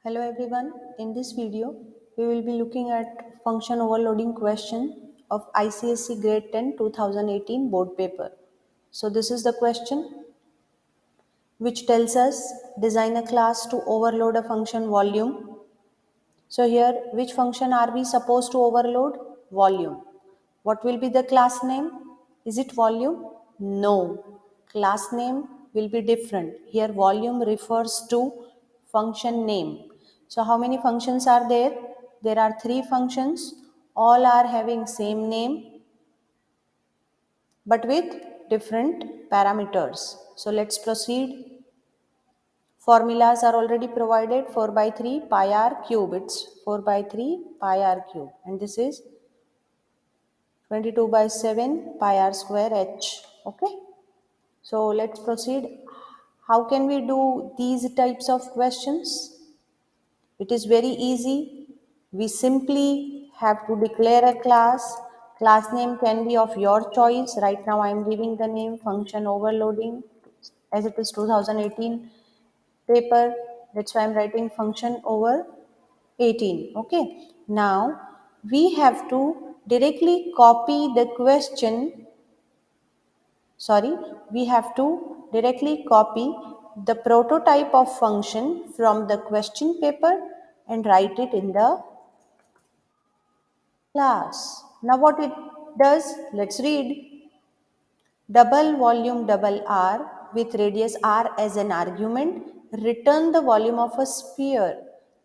Hello everyone, in this video we will be looking at function overloading question of ICSE grade 10 2018 board paper. So this is the question which tells us design a class to overload a function volume. So here which function are we supposed to overload? Volume. What will be the class name? Is it volume? No. Class name will be different. Here volume refers to function name. So how many functions are there? There are 3 functions. All are having same name but with different parameters. So let's proceed. Formulas are already provided. 4 by 3 pi r cube. It's 4 by 3 pi r cube. And this is 22 by 7 pi r square h. Okay. So let's proceed. How can we do these types of questions? It is very easy. We simply have to declare a class. Class name can be of your choice. Right now I am giving the name function overloading as it is 2018 paper. That's why I'm writing function over 18. Okay. Now we have to directly copy the question. We have to directly copy the prototype of function from the question paper and write it in the class. Now what it does, let's read. Double volume double r with radius r as an argument, return the volume of a sphere.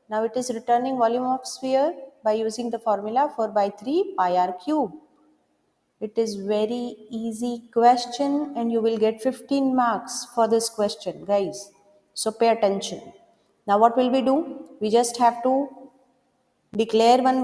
Now it is returning volume of sphere by using the formula 4 by 3 pi r cube. It is very easy question and you will get 15 marks for this question, guys. So pay attention. Now what will we do? We just have to declare one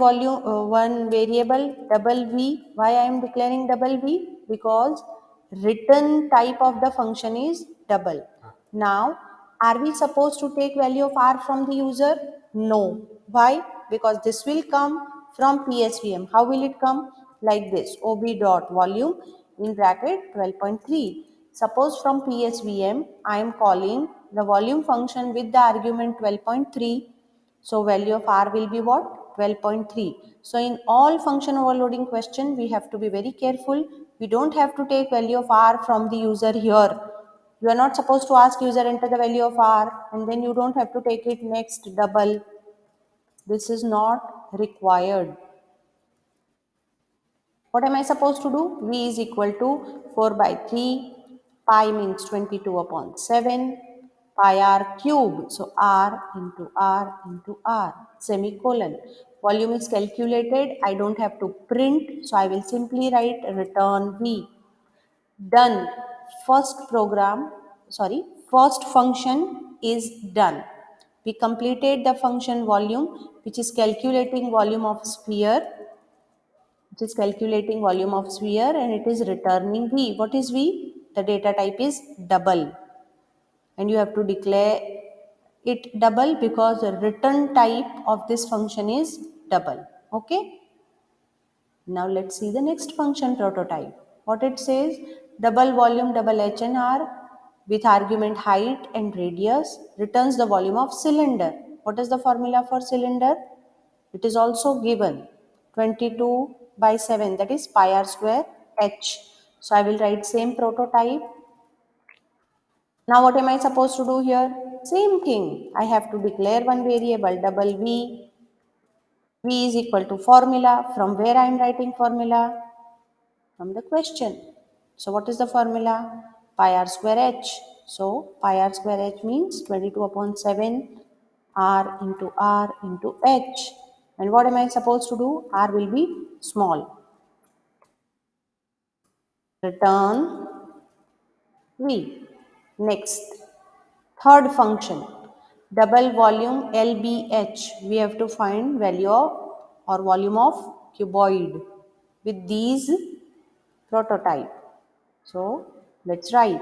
variable double v. Why I am declaring double v? Because return type of the function is double. Now are we supposed to take value of r from the user? No. Why? Because this will come from PSVM. How will it come? Like this, ob dot volume in bracket 12.3. Suppose from PSVM I am calling the volume function with the argument 12.3. So value of r will be what? 12.3. So in all function overloading question, we have to be very careful. We don't have to take value of r from the user here. You are not supposed to ask user enter the value of r and then you don't have to take it next double. This is not required. What am I supposed to do? V is equal to 4 by 3. Pi means 22 upon 7. Pi r cube. So r into r into r. Semicolon. Volume is calculated. I don't have to print. So I will simply write return V. Done. First function is done. We completed the function volume, which is calculating volume of sphere, and it is returning V. What is V? The data type is double. And you have to declare it double because the return type of this function is double. Okay. Now let's see the next function prototype. What it says, double volume double HNR with argument height and radius returns the volume of cylinder. What is the formula for cylinder? It is also given 22 by 7, that is pi r square h. So I will write same prototype. Now what am I supposed to do here? Same thing. I have to declare one variable double V. V is equal to formula. From where I am writing formula? From the question. So what is the formula? Pi r square h. So pi r square h means 22 upon 7 r into h. And what am I supposed to do? R will be small. Return V. Next, third function, double volume LBH. We have to find value of or volume of cuboid with these prototype. So let's write.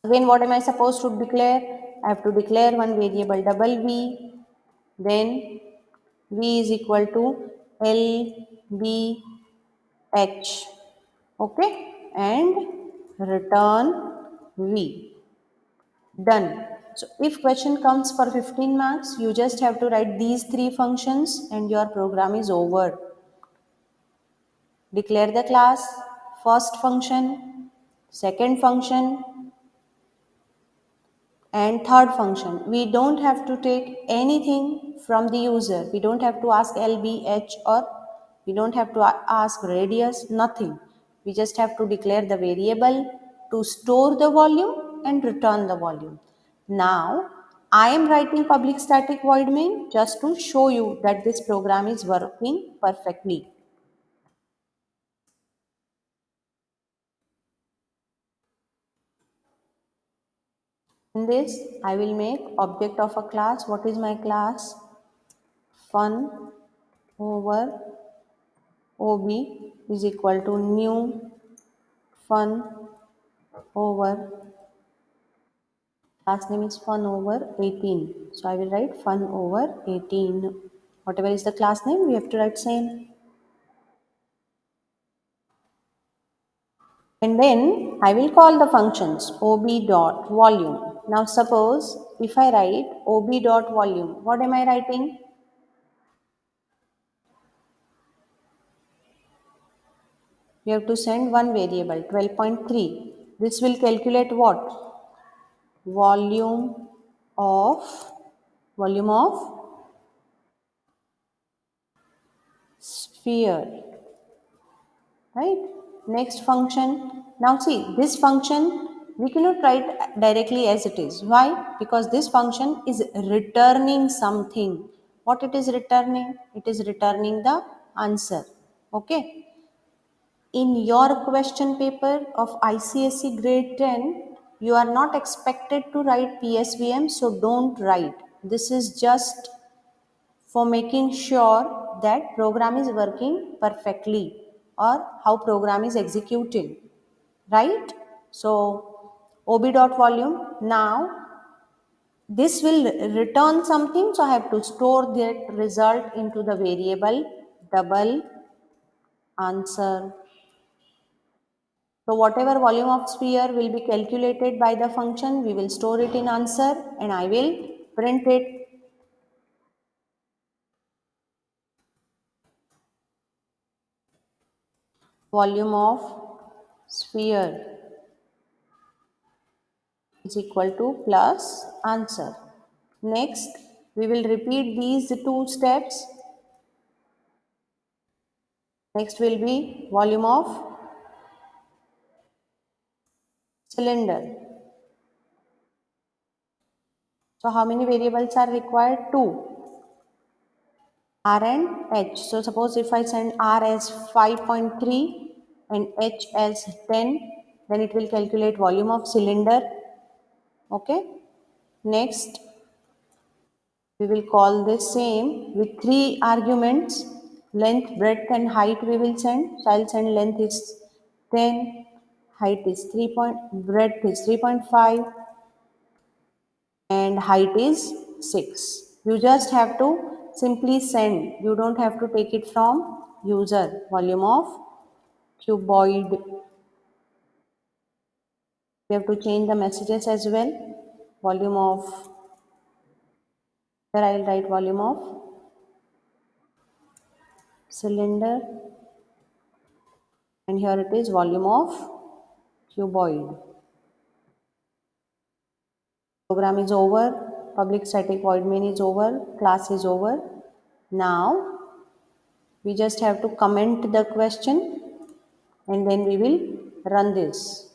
Again, what am I supposed to declare? I have to declare one variable double V. Then V is equal to LBH. Okay, and return V. Done. So if question comes for 15 marks, you just have to write these three functions and your program is over. Declare the class, first function, second function, and third function. We don't have to take anything from the user. We don't have to ask LBH, or we don't have to ask radius, nothing. We just have to declare the variable to store the volume and return the volume. Now, I am writing public static void main just to show you that this program is working perfectly. In this, I will make object of a class. What is my class? Fun over OB is equal to new fun over, class name is fun over 18. So I will write fun over 18. Whatever is the class name, we have to write same. And then I will call the functions ob dot volume. Now suppose if I write ob dot volume, what am I writing? You have to send one variable 12.3. This will calculate what? Volume of volume of sphere, right? Next function. Now see, this function we cannot write directly as it is. Why? Because this function is returning something. What it is returning? It is returning the answer. Okay. In your question paper of ICSE grade 10, you are not expected to write PSVM, so don't write. This is just for making sure that program is working perfectly or how program is executing, right? So ob.volume, now this will return something, so I have to store that result into the variable double answer. So whatever volume of sphere will be calculated by the function, we will store it in answer and I will print it. Volume of sphere is equal to plus answer. Next, we will repeat these two steps. Next will be volume of cylinder. So how many variables are required? Two. R and H. So suppose if I send R as 5.3 and H as 10, then it will calculate volume of cylinder. Okay. Next, we will call this same with three arguments, length, breadth and height we will send. So I'll send length is 10, height is 3 point, breadth is 3.5 and height is 6. You just have to simply send. You don't have to take it from user. Volume of cuboid. We have to change the messages as well. Volume of, here I will write volume of cylinder and here it is volume of cuboid. Program is over, public static void main is over, class is over. Now we just have to comment the question and then we will run this.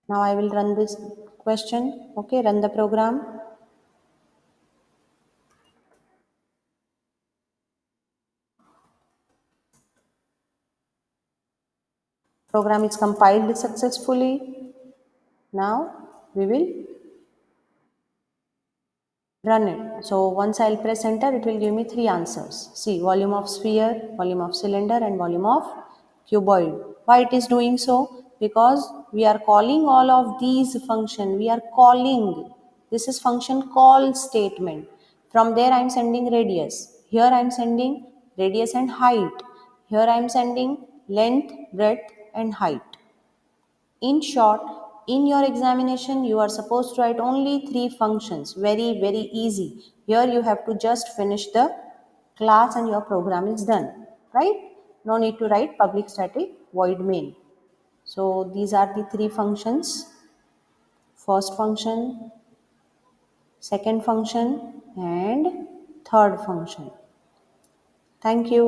Now I will run this question. Okay, run the program. Program is compiled successfully. Now we will run it. So once I'll press enter, it will give me three answers. See, volume of sphere, volume of cylinder and volume of cuboid. Why it is doing so? Because we are calling all of these function. We are calling. This is function call statement. From there I am sending radius. Here I am sending radius and height. Here I am sending length, breadth and height. In short, in your examination you are supposed to write only three functions. Very very easy. Here you have to just finish the class and your program is done, right? No need to write public static void main. So these are the three functions: first function, second function, and third function. Thank you.